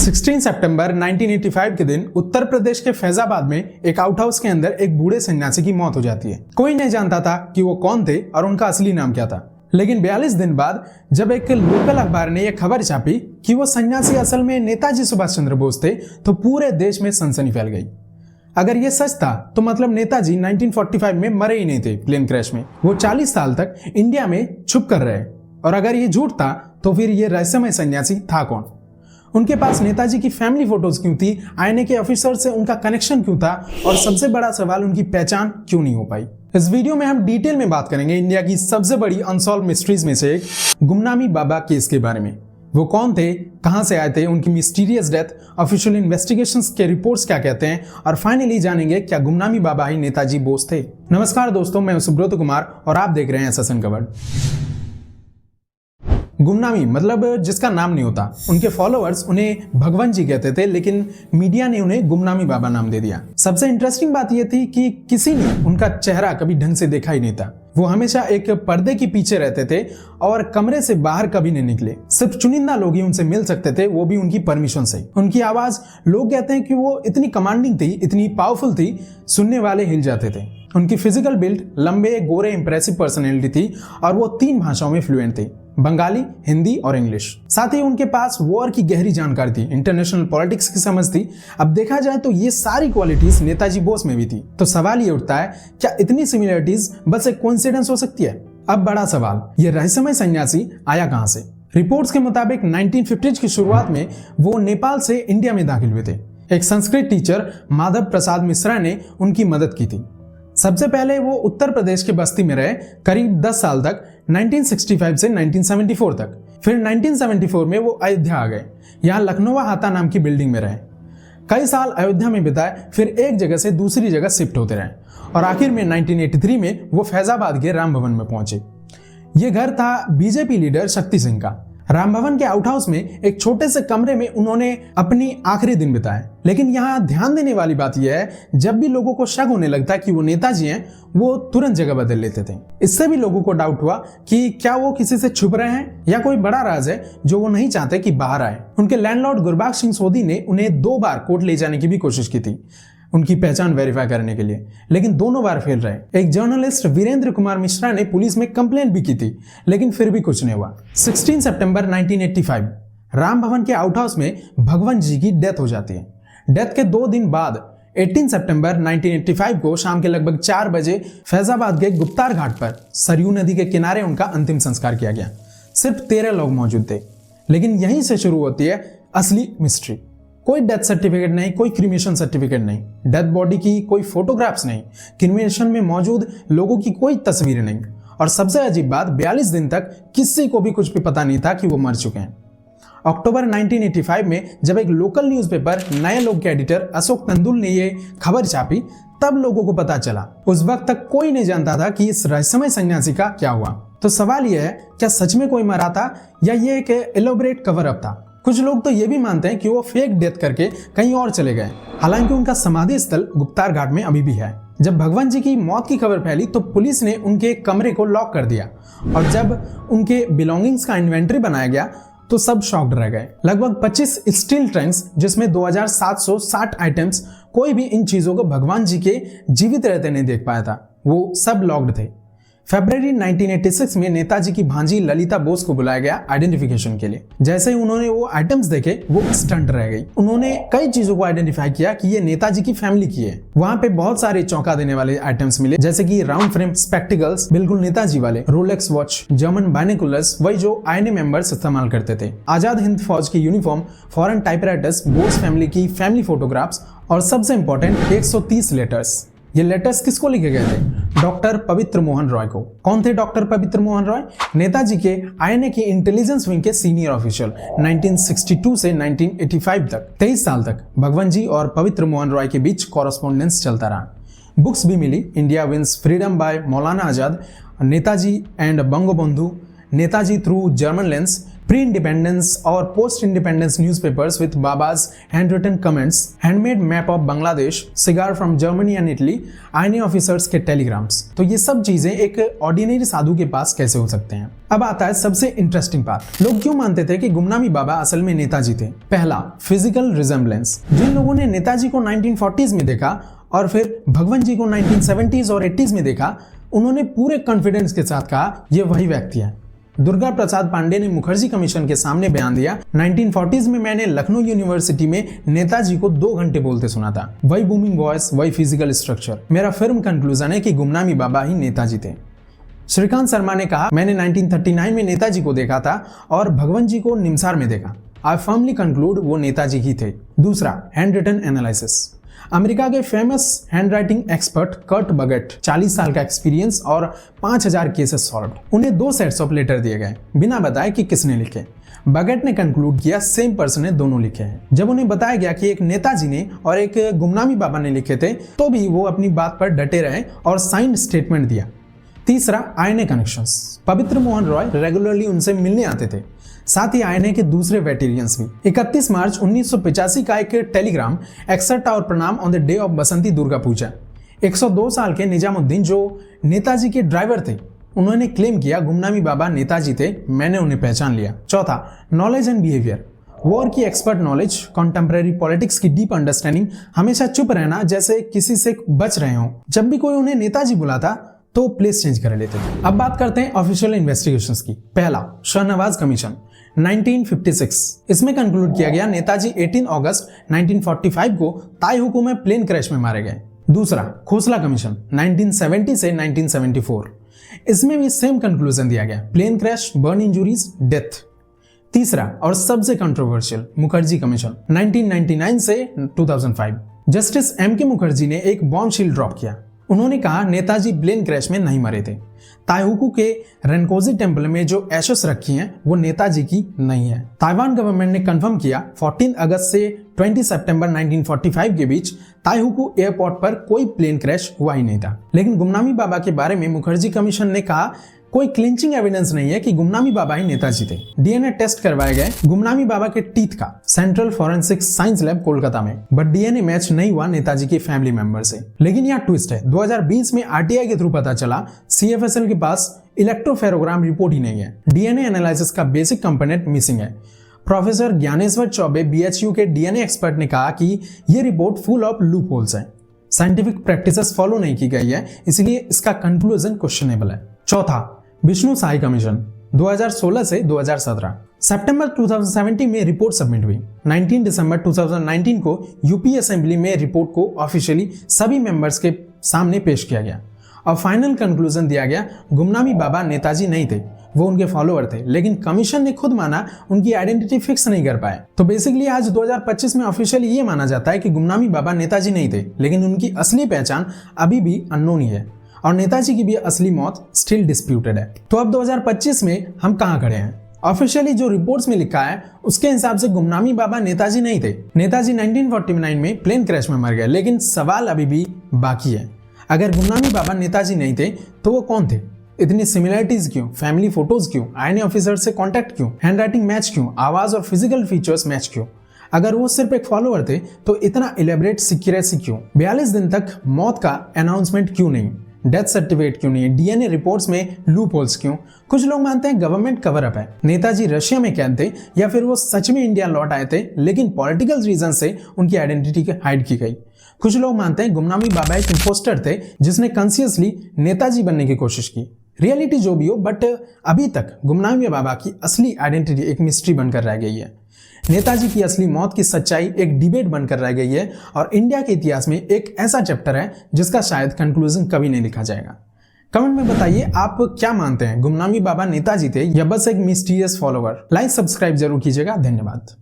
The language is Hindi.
16 सितंबर 1985 के दिन उत्तर प्रदेश के फैजाबाद में एक आउट हाउस के अंदर एक बूढ़े सन्यासी की मौत हो जाती है। कोई नहीं जानता था कि वो कौन थे और उनका असली नाम क्या था। लेकिन 42 दिन बाद जब एक लोकल अखबार ने यह खबर छापी कि वो सन्यासी असल में नेताजी सुभाष चंद्र बोस थे, तो पूरे देश में सनसनी फैल गई। अगर ये सच था तो मतलब नेताजी 1945 में मरे ही नहीं थे प्लेन क्रैश में, वो 40 साल तक इंडिया में छुप कर रहे। और अगर ये झूठ था तो फिर ये रहस्यमय सन्यासी था कौन? उनके पास नेताजी की फैमिली फोटोज क्यों थी? आईएनए के ऑफिसर से उनका कनेक्शन क्यों था? और सबसे बड़ा सवाल, उनकी पहचान क्यों नहीं हो पाई? इस वीडियो में हम डिटेल में बात करेंगे इंडिया की सबसे बड़ी अनसॉल्व मिस्ट्रीज में से एक गुमनामी बाबा केस के बारे में। वो कौन थे, कहां से आए थे, उनकी मिस्टीरियस डेथ, ऑफिशियल इन्वेस्टिगेशंस के रिपोर्ट्स क्या कहते हैं, और फाइनली जानेंगे क्या गुमनामी बाबा ही नेताजी बोस थे। नमस्कार दोस्तों, मैं सुब्रत कुमार और आप देख रहे हैं एसएस अनकवर्ड। गुमनामी मतलब जिसका नाम नहीं होता। उनके फॉलोअर्स उन्हें भगवान जी कहते थे, लेकिन मीडिया ने उन्हें गुमनामी बाबा नाम दे दिया। सबसे इंटरेस्टिंग बात यह थी कि किसी ने उनका चेहरा कभी ढंग से देखा ही नहीं था। वो हमेशा एक पर्दे के पीछे रहते थे और कमरे से बाहर कभी नहीं निकले। सिर्फ चुनिंदा लोग ही उनसे मिल सकते थे, वो भी उनकी परमिशन से। उनकी आवाज, लोग कहते हैं कि वो इतनी कमांडिंग थी, इतनी पावरफुल थी, सुनने वाले हिल जाते थे। उनकी फिजिकल बिल्ड, लंबे गोरे इंप्रेसिव पर्सनैलिटी थी और वो 3 भाषाओं में फ्लुएंट थे, बंगाली, हिंदी और इंग्लिश। साथ ही उनके पास वॉर की गहरी जानकारी थी, इंटरनेशनल पॉलिटिक्स की समझ थी। अब देखा जाए तो ये सारी क्वालिटीज नेताजी बोस में भी थी। तो सवाल ये उठता है, क्या इतनी सिमिलरिटीज बस एक कोइंसिडेंस हो सकती है? अब बड़ा सवाल, ये रहस्यमय सन्यासी आया कहां से? रिपोर्ट्स के मुताबिक 1950s की शुरुआत में वो नेपाल से इंडिया में दाखिल हुए थे। एक संस्कृत टीचर माधव प्रसाद मिश्रा ने उनकी मदद की थी। सबसे पहले वो उत्तर प्रदेश के बस्ती में रहे करीब 10 साल तक, 1965 से 1974 तक। फिर 1974 में वो अयोध्या आ गए। यहाँ लखनऊ हाता नाम की बिल्डिंग में रहे। कई साल अयोध्या में बिताए, फिर एक जगह से दूसरी जगह शिफ्ट होते रहे और आखिर में 1983 में वो फैजाबाद के राम भवन में पहुंचे। ये घर था बीजेपी लीडर शक्ति सिंह का। राम भवन के आउट हाउस में एक छोटे से कमरे में उन्होंने अपनी आखिरी दिन बिताए। लेकिन यहाँ ध्यान देने वाली बात यह है, जब भी लोगों को शक होने लगता कि वो नेताजी हैं, वो तुरंत जगह बदल लेते थे। इससे भी लोगों को डाउट हुआ कि क्या वो किसी से छुप रहे हैं या कोई बड़ा राज है जो वो नहीं चाहते कि बाहर आए। उनके लैंडलॉर्ड गुरबाज सिंह सोधी ने उन्हें 2 बार कोर्ट ले जाने की भी कोशिश की थी उनकी पहचान वेरीफाई करने के लिए, लेकिन दोनों बार फेल रहे। एक जर्नलिस्ट वीरेंद्र कुमार मिश्रा ने पुलिस में कंप्लेंट भी की थी, लेकिन फिर भी कुछ नहीं हुआ। 16 सितंबर 1985 राम भवन के आउट हाउस में भगवान जी की डेथ हो जाती है। डेथ के 2 दिन बाद 18 सितंबर 1985 को शाम के लगभग 4 बजे फैजाबाद के गुप्तार घाट पर सरयू नदी के किनारे उनका अंतिम संस्कार किया गया। सिर्फ 13 लोग मौजूद थे। लेकिन यहीं से शुरू होती है असली मिस्ट्री। कोई डेथ सर्टिफिकेट नहीं, कोई क्रीमेशन सर्टिफिकेट नहीं, डेथ बॉडी की कोई फोटोग्राफ्स नहीं, क्रीमेशन में मौजूद लोगों की कोई तस्वीरें नहीं, और सबसे अजीब बात, 42 दिन तक किसी को भी कुछ भी पता नहीं था कि वो मर चुके हैं। अक्टूबर 1985 में जब एक लोकल न्यूज़पेपर नए लोग के एडिटर अशोक तंदुल ने ये खबर छापी, तब लोगों को पता चला। उस वक्त तक कोई नहीं जानता था कि इस रहस्यमय सन्यासी का क्या हुआ। तो सवाल यह है, क्या सच में कोई मरा था या ये एक एलोबरेट कवर अप था? कुछ लोग तो ये भी मानते हैं कि वो फेक डेथ करके कहीं और चले गए, हालांकि उनका समाधि स्थल गुप्तार घाट में अभी भी है। जब भगवान जी की मौत की खबर फैली तो पुलिस ने उनके कमरे को लॉक कर दिया, और जब उनके बिलोंगिंग्स का इन्वेंटरी बनाया गया तो सब शॉक्ड रह गए। लगभग 25 स्टील ट्रंक्स, जिसमें 2760 आइटम्स, कोई भी इन चीजों को भगवान जी के जीवित रहते नहीं देख पाया था। वो सब लॉक्ड थे। फरवरी 1986 में नेताजी की भांजी ललिता बोस को बुलाया गया आइडेंटिफिकेशन के लिए। जैसे ही उन्होंने वो आइटम्स देखे, वो स्टंट रह गई। उन्होंने कई चीजों को आइडेंटिफाई किया कि ये नेताजी की फैमिली की है। वहां पे बहुत सारे चौंका देने वाले आइटम्स मिले, जैसे कि राउंड फ्रेम स्पेक्टिकल्स, बिल्कुल नेताजी वाले, रोलेक्स वॉच, जर्मन बाइनोकुलर्स, वही जो आईएनए मेंबर्स इस्तेमाल करते थे, आजाद हिंद फौज की uniform, foreign typewriters, Bose family की फैमिली फोटोग्राफ्स, और सबसे इंपॉर्टेंट 130 लेटर्स। ये लेटर्स किसको लिखे गए थे? डॉक्टर पवित्र मोहन रॉय को। कौन थे डॉक्टर पवित्र मोहन रॉय? नेताजी के आईएनए की इंटेलिजेंस विंग के सीनियर ऑफिशियल। 1962 से 1985 तक 23 साल तक भगवान जी और पवित्र मोहन रॉय के बीच कॉरेस्पॉन्डेंस चलता रहा। बुक्स भी मिली, India wins freedom by Maulana Azad, Netaji and Bangabandhu, Netaji through German lens, pre independence और पोस्ट इंडिपेंडेंस न्यूज़पेपर्स विद बाबाज hand written comments, handmade map of Bangladesh, cigar from Germany and Italy, INA officers के टेलीग्राम्स। तो ये सब चीजें एक ऑर्डिनरी साधु के पास कैसे हो सकते हैं। अब आता है सबसे इंटरेस्टिंग पार्ट, लोग क्यों मानते थे कि गुमनामी बाबा असल में नेताजी थे। पहला, फिजिकल रिजेम्बलेंस। जिन लोगों ने नेताजी को 1940s में देखा और फिर भगवंत जी को 1970s और 80s में देखा, उन्होंने पूरे कॉन्फिडेंस के साथ कहा ये वही व्यक्ति है। दुर्गा प्रसाद पांडे ने मुखर्जी कमीशन के सामने बयान दिया, 1940s में मैंने लखनऊ यूनिवर्सिटी में नेताजी को 2 घंटे बोलते सुना था। वही बूमिंग वॉइस, वही फिजिकल स्ट्रक्चर। मेरा फर्म कंक्लूजन है कि गुमनामी बाबा ही नेताजी थे। श्रीकांत शर्मा ने कहा, मैंने 1939 में नेताजी को देखा था और भगवंत जी को निमसार में देखा। आई फर्मली कंक्लूड वो नेताजी ही थे। दूसरा, हैंड रिटन एनालिसिस। अमेरिका के famous handwriting expert Curt Baggett, 40 साल का एक्सपीरियंस और 5000 केसेस सॉल्व्ड। उन्हें 2 सेट्स ऑफ लेटर दिए गए बिना बताए कि किसने लिखे। बगेट ने कंक्लूड किया सेम पर्सन ने दोनों लिखे हैं। जब उन्हें बताया गया कि एक नेताजी ने और एक गुमनामी बाबा ने लिखे थे, तो भी वो अपनी बात पर डटे रहे और साइंड स्टेटमेंट दिया। तीसरा, आईएनए कनेक्शंस। पवित्र मोहन रॉय रेगुलरली उनसे मिलने आते थे, साथ ही आईएनए के दूसरे वेटेरियंस भी। 31 मार्च 1985 का एक टेलीग्राम, एक्सेप्ट और प्रणाम ऑन द डे ऑफ बसंती दुर्गा पूजा। 102 साल के निजामुद्दीन जो नेताजी के ड्राइवर थे, उन्होंने क्लेम किया गुमनामी बाबा नेताजी थे, मैंने उन्हें पहचान लिया। चौथा, नॉलेज एंड बिहेवियर। वॉर की एक्सपर्ट नॉलेज, कॉन्टेम्परेरी पॉलिटिक्स की डीप अंडरस्टैंडिंग, हमेशा चुप रहना जैसे किसी से बच रहे हों। जब भी कोई उन्हें नेताजी बुलाता तो प्लेस चेंज कर लेते थे। अब बात करते हैं ऑफिशियल इन्वेस्टिगेशंस की। पहला, शाहनवाज कमीशन 1956। इसमें कंक्लूड किया गया नेताजी 18 अगस्त 1945 को ताई हुकू में प्लेन क्रैश में मारे गए। दूसरा, खोसला कमीशन 1970 से 1974। इसमें भी सेम कंक्लूजन दिया गया, plane crash, burn injuries, death. तीसरा और सबसे कंट्रोवर्शियल, मुखर्जी कमीशन 1999 से 2005। Justice M.K. मुखर्जी ने एक बॉम्ब शील्ड ड्रॉप किया। उन्होंने कहा नेताजी प्लेन क्रैश में नहीं मरे थे। ताइहुकू के रेनकोजी टेम्पल में जो एशेस रखी हैं वो नेताजी की नहीं है। ताइवान गवर्नमेंट ने कंफर्म किया 14 अगस्त से 20 सितंबर 1945 के बीच ताइहुकू एयरपोर्ट पर कोई प्लेन क्रैश हुआ ही नहीं था। लेकिन गुमनामी बाबा के बारे में मुखर्जी कमीशन ने कहा कोई क्लिंचिंग एविडेंस नहीं है कि गुमनामी बाबा ही नेताजी थे। डीएनए टेस्ट करवाए गए गुमनामी बाबा के टीथ का central forensic science lab Kolkata में, बट डीएनए मैच नहीं हुआ नेताजी के फैमिली मेंबर से। लेकिन यहाँ ट्विस्ट है, 2020 में आरटीआई के थ्रू पता चला सीएफएसएल के पास इलेक्ट्रोफेरोग्राम रिपोर्ट ही नहीं है। डीएनए एनालिसिस का बेसिक कंपोनेंट मिसिंग है। प्रोफेसर ज्ञानेश्वर चौबे बीएचयू के डीएनए एक्सपर्ट ने कहा कि ये report full of loop holes है, साइंटिफिक प्रैक्टिसेस फॉलो नहीं की गई है, इसलिए इसका कंक्लूजन क्वेश्चनेबल है। चौथा, विष्णु साई कमीशन 2016 से 2017। सितंबर 2017 में रिपोर्ट सबमिट हुई। 19 दिसंबर 2019 को यूपी असेंबली में रिपोर्ट को ऑफिशियली सभी मेंबर्स के सामने पेश किया गया और फाइनल कंक्लूजन दिया गया गुमनामी बाबा नेताजी नहीं थे, वो उनके फॉलोअर थे। लेकिन कमीशन ने खुद माना उनकी आइडेंटिटी फिक्स नहीं कर पाए। तो बेसिकली आज 2025 में ऑफिशियली ये माना जाता है कि गुमनामी बाबा नेताजी नहीं थे, लेकिन उनकी असली पहचान अभी भी अननोन ही है और नेताजी की भी असली मौत स्टिल डिस्प्यूटेड है। तो अब 2025 में हम कहां खड़े हैं? ऑफिशियली जो रिपोर्ट्स में लिखा है उसके हिसाब से गुमनामी बाबा नेताजी नहीं थे। नेताजी 1949 में प्लेन क्रैश में मर गए, लेकिन सवाल अभी भी बाकी है। अगर गुमनामी बाबा नेताजी नहीं थे तो वो कौन थे? इतनी सिमिलरिटीज क्यों? फैमिली फोटोज क्यों? आईएनए ऑफिसर से कॉन्टैक्ट क्यों? हैंडराइटिंग मैच क्यों? आवाज और फिजिकल फीचर्स मैच क्यों? अगर वो सिर्फ एक फॉलोअर थे तो इतना इलेबरेट सीक्रेसी क्यों? 42 दिन तक मौत का अनाउंसमेंट क्यों नहीं? डेथ सर्टिफिकेट क्यों नहीं? डीएनए रिपोर्ट्स में लूप होल्स क्यों? कुछ लोग मानते हैं गवर्नमेंट कवर अप है, नेताजी रशिया में कैद थे या फिर वो सच में इंडिया लौट आए थे लेकिन पॉलिटिकल रीजन से उनकी आइडेंटिटी हाइड की गई। कुछ लोग मानते हैं गुमनामी बाबा एक इंपोस्टर थे जिसने कॉन्शियसली नेताजी बनने की कोशिश की। रियलिटी जो भी हो, बट अभी तक गुमनामी बाबा की असली आइडेंटिटी एक मिस्ट्री बनकर रह गई है। नेताजी की असली मौत की सच्चाई एक डिबेट बनकर रह गई है और इंडिया के इतिहास में एक ऐसा चैप्टर है जिसका शायद कंक्लूजन कभी नहीं लिखा जाएगा। कमेंट में बताइए आप क्या मानते हैं, गुमनामी बाबा नेताजी थे या बस एक मिस्टीरियस फॉलोअर? लाइक सब्सक्राइब जरूर कीजिएगा। धन्यवाद।